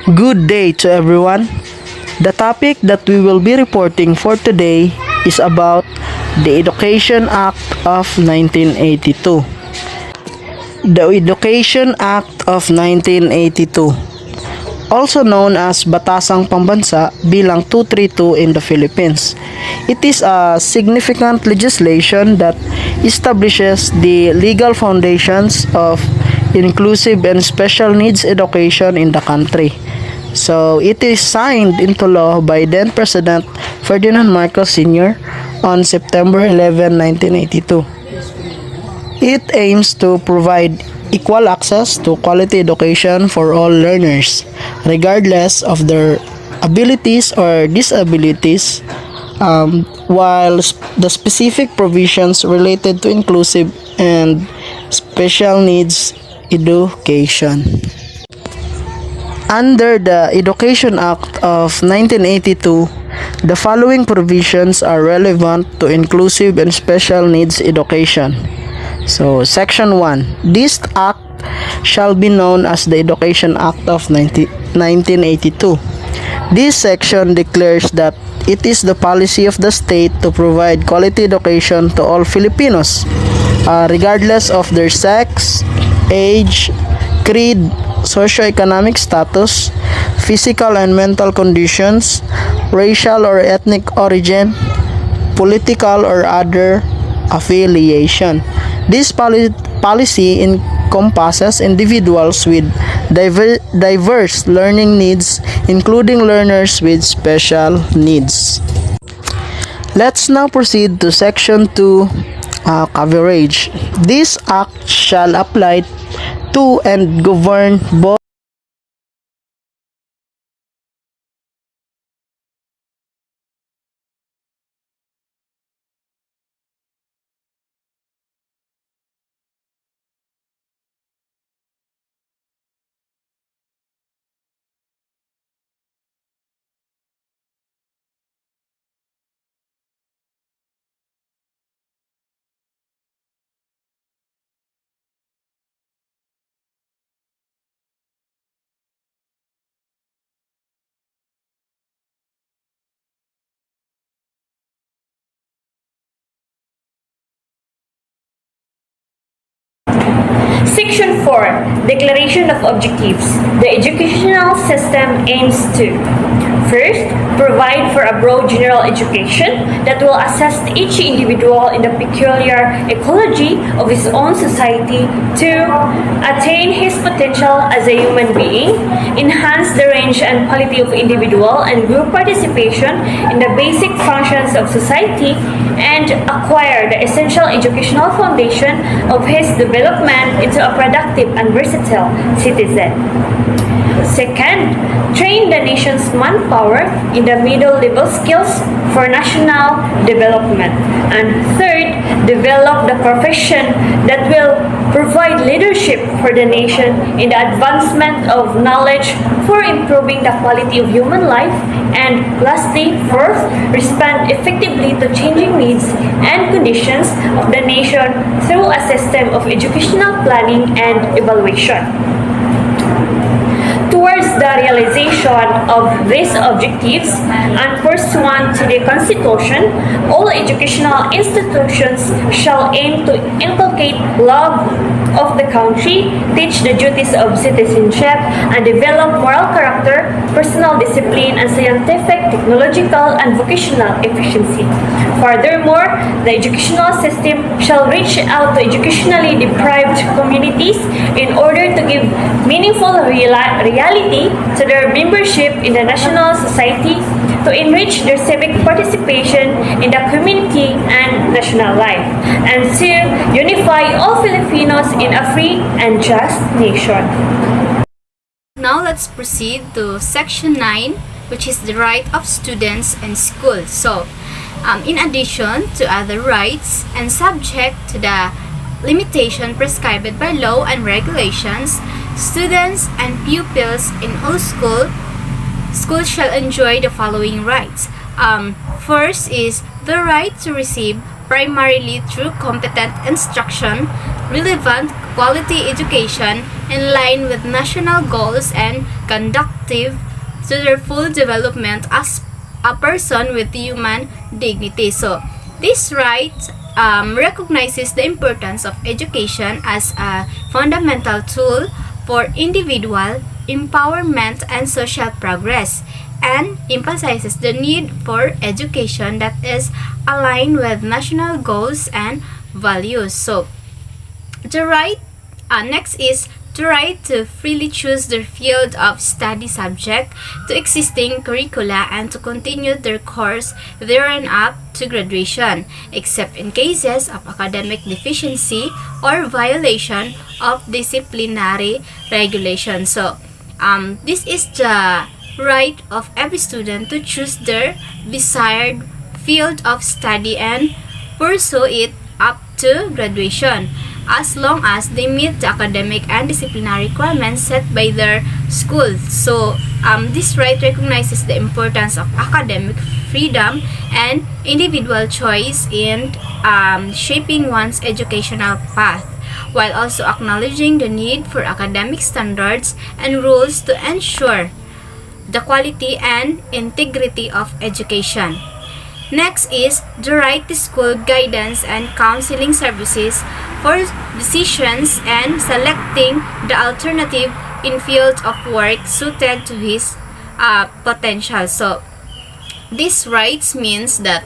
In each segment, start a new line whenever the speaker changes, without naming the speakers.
Good day to everyone. The topic that we will be reporting for today is about the Education Act of 1982. The Education Act of 1982, also known as Batasang Pambansa bilang 232 in the Philippines. It is a significant legislation that establishes the legal foundations of inclusive and special needs education in the country. So it is signed into law by then President Ferdinand Marcos Sr. on September 11, 1982. It aims to provide equal access to quality education for all learners, regardless of their abilities or disabilities, while the specific provisions related to inclusive and special needs education. Under the Education Act of 1982, the following provisions are relevant to inclusive and special needs education. So, Section 1. This act shall be known as the Education Act of 1982. This section declares that it is the policy of the state to provide quality education to all Filipinos, regardless of their sex, age, creed, socioeconomic status, physical and mental conditions, racial or ethnic origin, political or other affiliation. This policy encompasses individuals with diverse learning needs, including learners with special needs. Let's now proceed to Section 2, coverage. This act shall apply to and govern both
Section 4. Declaration of Objectives. The educational system aims to: first, provide for a broad general education that will assess each individual in the peculiar ecology of his own society to attain his potential as a human being, enhance the range and quality of individual and group participation in the basic functions of society, and acquire the essential educational foundation of his development into a productive and versatile citizen. Second, train the nation's manpower in the middle-level skills for national development. And third, develop the profession that will provide leadership for the nation in the advancement of knowledge for improving the quality of human life. And lastly, fourth, respond effectively to changing needs and conditions of the nation through a system of educational planning and evaluation. Towards the realization of these objectives and pursuant to the Constitution, all educational institutions shall aim to inculcate love of the country, teach the duties of citizenship, and develop moral character, personal discipline, and scientific, technological, and vocational efficiency. Furthermore, the educational system shall reach out to educationally deprived communities in order to give meaningful reality to their membership in the national society, to enrich their civic participation in the community and national life, and to unify all Filipinos in a free and just nation.
Now let's proceed to Section 9, which is the right of students and schools. So, in addition to other rights and subject to the limitation prescribed by law and regulations, students and pupils in all schools shall enjoy the following rights. First is the right to receive primarily through competent instruction relevant quality education in line with national goals and conducive to their full development as a person with human dignity. So, this right recognizes the importance of education as a fundamental tool for individual empowerment and social progress, and emphasizes the need for education that is aligned with national goals and values. So, the right next is the right to freely choose their field of study subject to existing curricula and to continue their course therein up to graduation, except in cases of academic deficiency or violation of disciplinary regulations. So, this is the right of every student to choose their desired field of study and pursue it up to graduation, as long as they meet the academic and disciplinary requirements set by their school. So, this right recognizes the importance of academic freedom and individual choice in shaping one's educational path, while also acknowledging the need for academic standards and rules to ensure the quality and integrity of education. Next is the right to school guidance and counseling services for decisions and selecting the alternative in field of work suited to his potential. So, this rights means that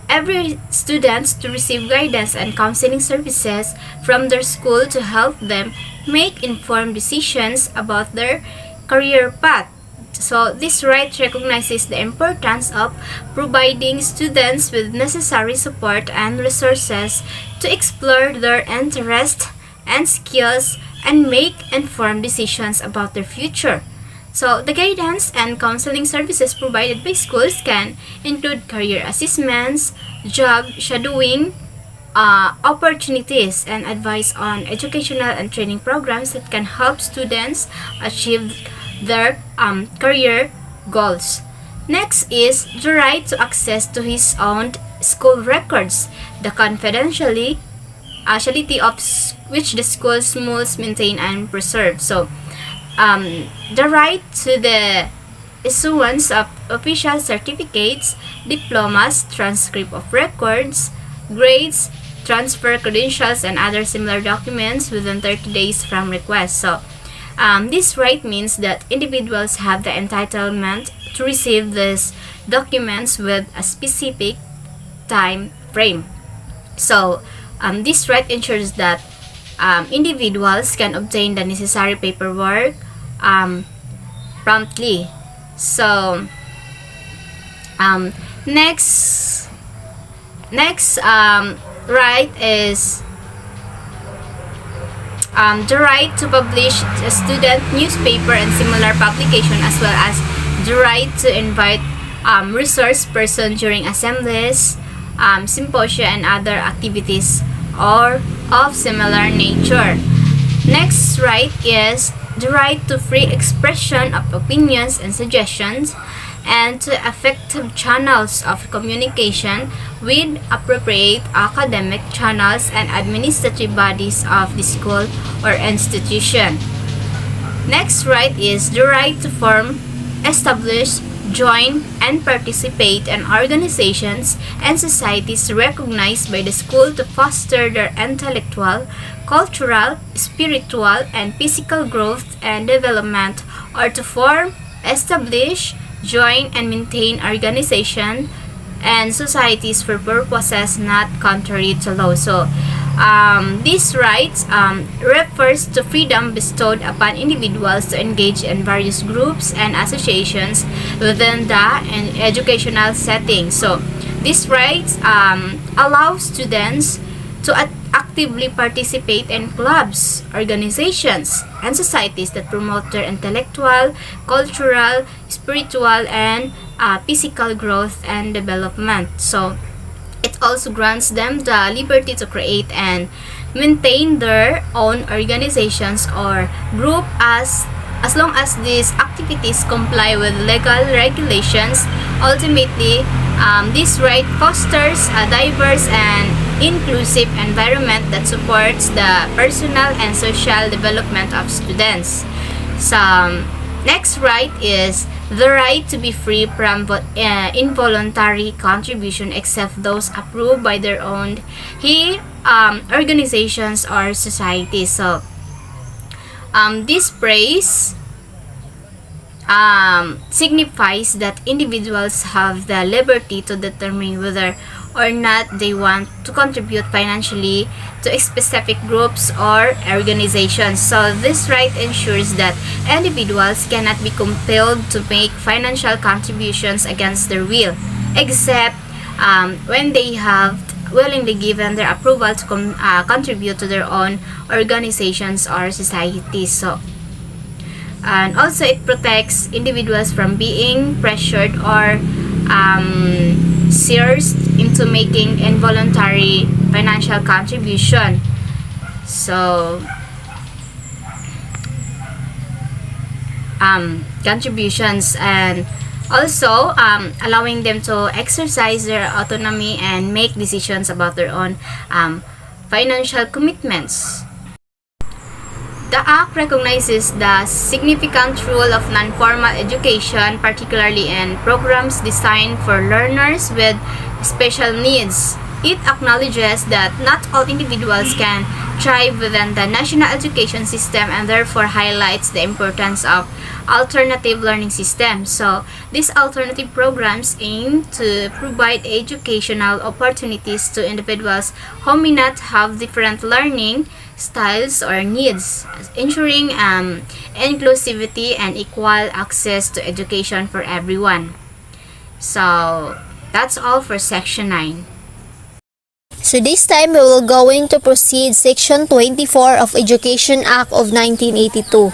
every student to receive guidance and counseling services from their school to help them make informed decisions about their career path. So, this right recognizes the importance of providing students with necessary support and resources to explore their interests and skills and make informed decisions about their future. So, the guidance and counseling services provided by schools can include career assessments, job shadowing, opportunities, and advice on educational and training programs that can help students achieve their career goals. Next is the right to access to his own school records, the confidentiality of which the schools must maintain and preserve. So, the right to the issuance of official certificates, diplomas, transcript of records, grades, transfer credentials, and other similar documents within 30 days from request. So, this right means that individuals have the entitlement to receive these documents with a specific time frame. So, this right ensures that individuals can obtain the necessary paperwork promptly. So, next right is the right to publish a student newspaper and similar publication, as well as the right to invite resource person during assemblies, symposia, and other activities or of similar nature. Next right is the right to free expression of opinions and suggestions, and to effective channels of communication with appropriate academic channels and administrative bodies of the school or institution. Next right is the right to form, establish, join, and participate in organizations and societies recognized by the school to foster their intellectual, cultural, spiritual, and physical growth and development, or to form, establish, join, and maintain organizations and societies for purposes not contrary to law. So, these rights refers to freedom bestowed upon individuals to engage in various groups and associations within the educational setting. So, these rights allow students to actively participate in clubs, organizations, and societies that promote their intellectual, cultural, spiritual, and physical growth and development. So, it also grants them the liberty to create and maintain their own organizations or group as long as these activities comply with legal regulations. Ultimately, this right fosters a diverse and inclusive environment that supports the personal and social development of students. So, next right is the right to be free from involuntary contribution except those approved by their own organizations or societies. So, this phrase signifies that individuals have the liberty to determine whether or not they want to contribute financially to specific groups or organizations. So this right ensures that individuals cannot be compelled to make financial contributions against their will, except when they have willingly given their approval to contribute to their own organizations or societies. So, and also it protects individuals from being pressured or coerced into making involuntary financial contribution. So, contributions, and also allowing them to exercise their autonomy and make decisions about their own financial commitments. The Act recognizes the significant role of non-formal education, particularly in programs designed for learners with special needs. It acknowledges that not all individuals can thrive within the national education system and therefore highlights the importance of alternative learning systems. So, these alternative programs aim to provide educational opportunities to individuals who may not have different learning styles or needs, ensuring inclusivity and equal access to education for everyone. So, that's all for Section 9.
So this time we will going to proceed Section 24 of Education Act of 1982.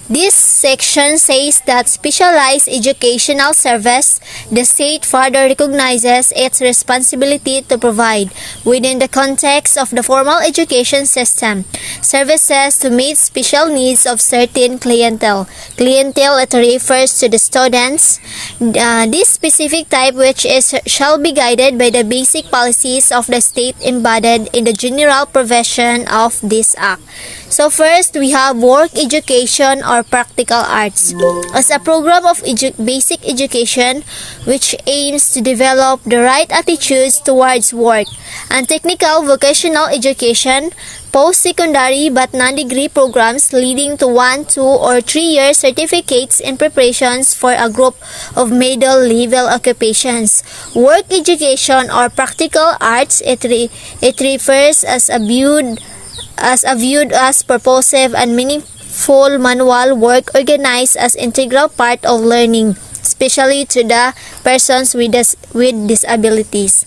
This section says that specialized educational service, the state further recognizes its responsibility to provide, within the context of the formal education system, services to meet special needs of certain clientele. Clientele, it refers to the students. This specific type which shall be guided by the basic policies of the state embodied in the general provision of this act. So first, we have work education or practical arts as a program of basic education which aims to develop the right attitudes towards work, and technical vocational education, post-secondary but non-degree programs leading to 1, 2, or 3-year certificates in preparations for a group of middle-level occupations. Work education or practical arts, it refers as viewed as purposive and meaningful manual work organized as integral part of learning, especially to the persons with disabilities.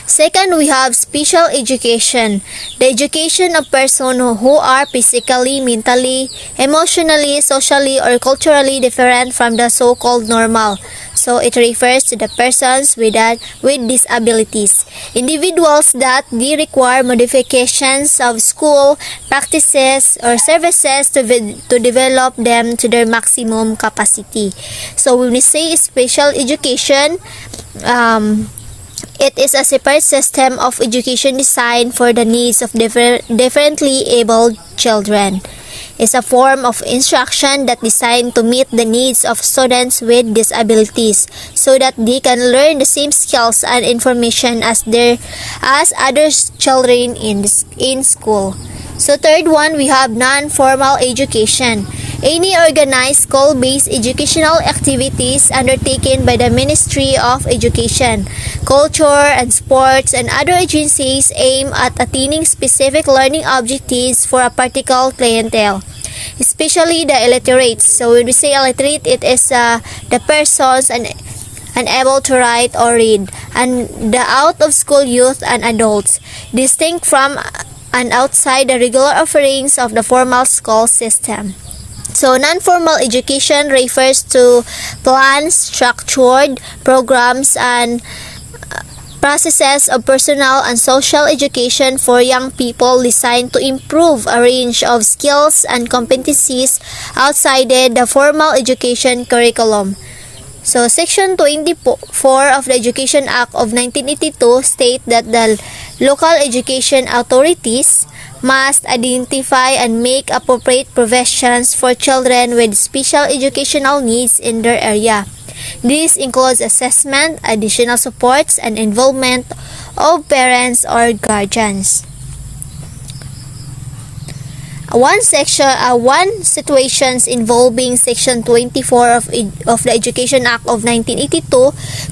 Second, we have special education, the education of persons who are physically, mentally, emotionally, socially, or culturally different from the so-called normal. So it refers to the persons with disabilities. Individuals that they require modifications of school practices or services to develop them to their maximum capacity. So when we say special education, it is a separate system of education designed for the needs of differently abled children. It's a form of instruction that designed to meet the needs of students with disabilities so that they can learn the same skills and information as other children in school. So third one, we have non-formal education. Any organized school-based educational activities undertaken by the Ministry of Education, Culture, and Sports and other agencies aim at attaining specific learning objectives for a particular clientele, especially the illiterates. So when we say illiterate, it is the persons unable to write or read, and the out-of-school youth and adults, distinct from and outside the regular offerings of the formal school system. So, non-formal education refers to planned, structured programs and processes of personal and social education for young people designed to improve a range of skills and competencies outside the formal education curriculum. So, Section 24 of the Education Act of 1982 state that the Local education authorities must identify and make appropriate provisions for children with special educational needs in their area. This includes assessment, additional supports, and involvement of parents or guardians. One situations involving Section 24 of the Education Act of 1982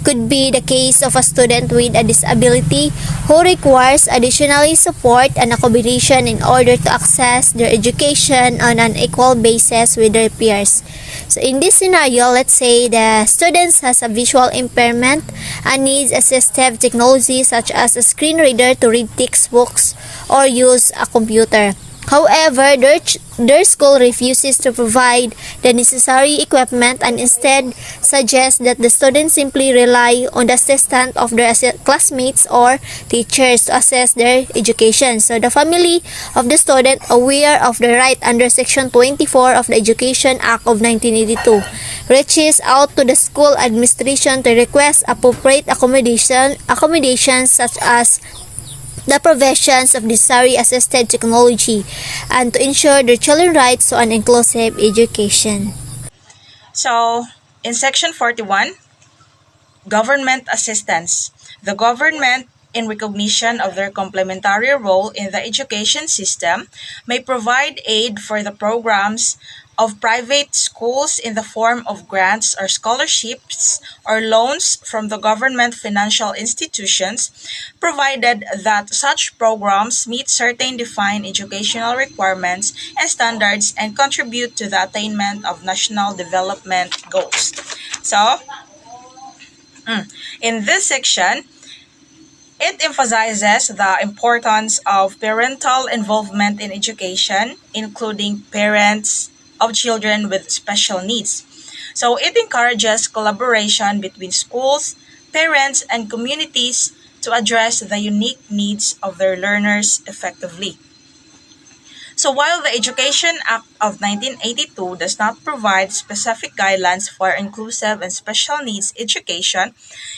could be the case of a student with a disability who requires additional support and accommodation in order to access their education on an equal basis with their peers. So in this scenario, let's say the student has a visual impairment and needs assistive technology such as a screen reader to read textbooks or use a computer. However, their school refuses to provide the necessary equipment and instead suggests that the students simply rely on the assistance of their classmates or teachers to assess their education. So the family of the student, aware of the right under Section 24 of the Education Act of 1982, reaches out to the school administration to request appropriate accommodations such as the provisions of necessary assisted technology and to ensure their children's rights to an inclusive education.
So, in Section 41, Government Assistance. The government, in recognition of their complementary role in the education system, may provide aid for the programs of private schools in the form of grants or scholarships or loans from the government financial institutions, provided that such programs meet certain defined educational requirements and standards and contribute to the attainment of national development goals. So, in this section, it emphasizes the importance of parental involvement in education, including parents of children with special needs. So it encourages collaboration between schools, parents, and communities to address the unique needs of their learners effectively. So while the Education Act of 1982 does not provide specific guidelines for inclusive and special needs education,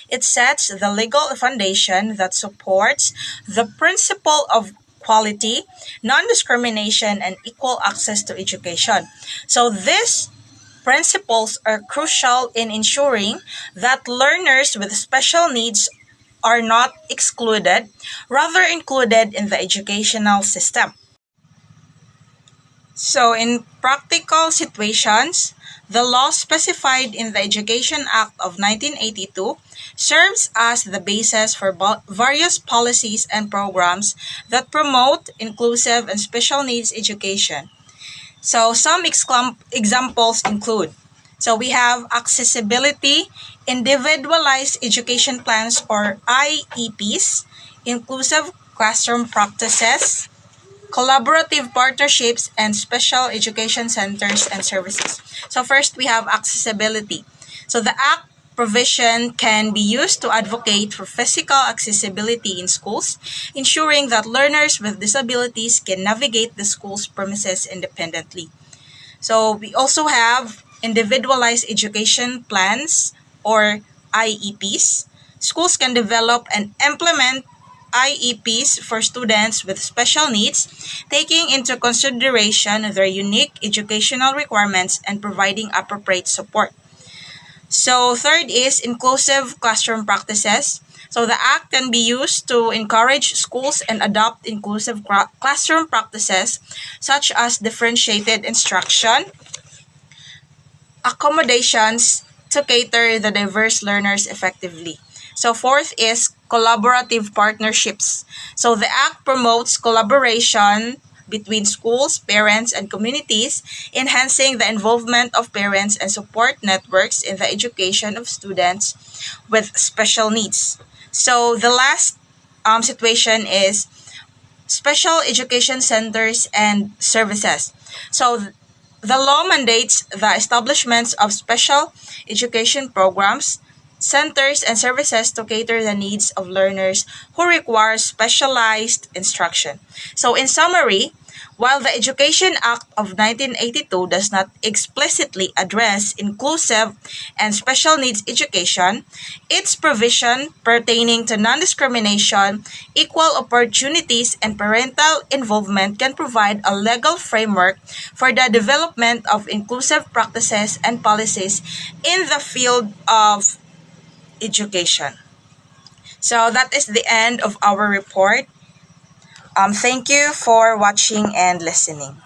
it sets the legal foundation that supports the principle of quality, non-discrimination, and equal access to education. So these principles are crucial in ensuring that learners with special needs are not excluded, rather included in the educational system. So, in practical situations, the law specified in the Education Act of 1982 serves as the basis for various policies and programs that promote inclusive and special needs education. So, some examples include, so we have accessibility, individualized education plans or IEPs, inclusive classroom practices, collaborative partnerships, and special education centers and services. So first, we have accessibility. So the Act provision can be used to advocate for physical accessibility in schools, ensuring that learners with disabilities can navigate the school's premises independently. So we also have individualized education plans or IEPs. Schools can develop and implement IEPs for students with special needs, taking into consideration their unique educational requirements and providing appropriate support. So third is inclusive classroom practices. So the Act can be used to encourage schools and adopt inclusive classroom practices such as differentiated instruction, accommodations to cater the diverse learners effectively. So fourth is collaborative partnerships. So the Act promotes collaboration between schools, parents, and communities, enhancing the involvement of parents and support networks in the education of students with special needs. So the last situation is special education centers and services. So the law mandates the establishments of special education programs, centers, and services to cater the needs of learners who require specialized instruction. So in summary, While the Education Act of 1982 does not explicitly address inclusive and special needs education, its provision pertaining to non-discrimination, equal opportunities, and parental involvement can provide a legal framework for the development of inclusive practices and policies in the field of education. So that is the end of our report. Thank you for watching and listening.